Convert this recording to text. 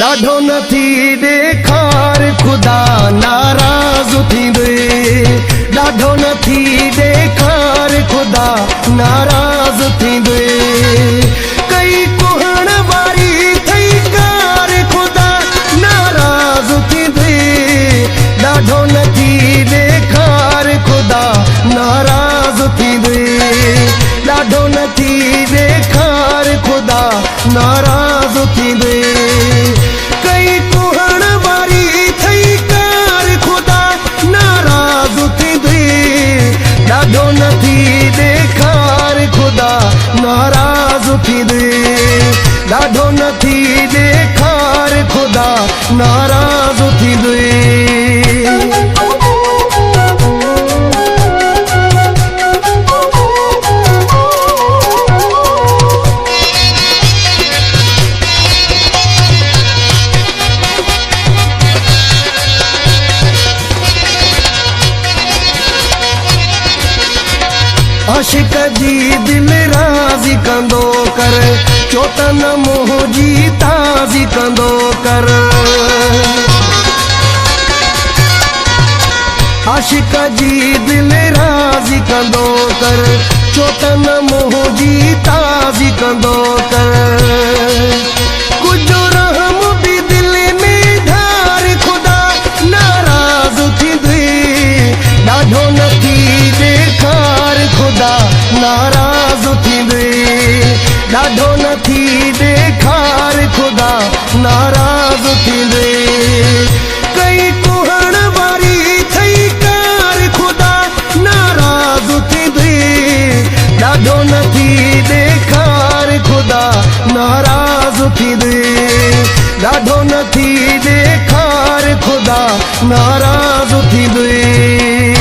ॾाढो नथी ॾेखार ख़ुदा नाराज़ थींदे, ॾाढो नथी ॾेखार ख़ुदा नाराज़ थींदे। कई कुहण वारी थई कार ख़ुदा नाराज़ थींदे, ॾाढो नथी ॾेखार ख़ुदा नाराज़ थींदे, ॾाढो नथी ॾेखार ख़ुदा नाराज़ थींदे। कई कुहण वारी थई कार ख़ुदा नाराज़ थींदे, ॾाढो नथी ॾेखार ख़ुदा नाराज़ थींदे, ॾाढो नथी ॾेखार ख़ुदा नाराज़ थींदे। आशिक जी दिल राज़ी कंदो कर, चोटन मोह जी ताज़ी कंदो कर। आशिक जी दिल राज़ी कंदो कर, चोटन मोह जी ताज़ी कंदो कर। कुछ रहम भी दिल में धार ख़ुदा नाराज़ थींदे, ॾाढो नथी ॾेखार ख़ुदा नाराज़ थींदे, ॾाढो नथी ॾेखार ख़ुदा नाराज़ थींदे। कई कुहण वारी थई कार ख़ुदा नाराज़ थींदे, ॾाढो नथी ॾेखार ख़ुदा नाराज़ थींदे, ॾाढो नथी ॾेखार ख़ुदा नाराज़ थींदे।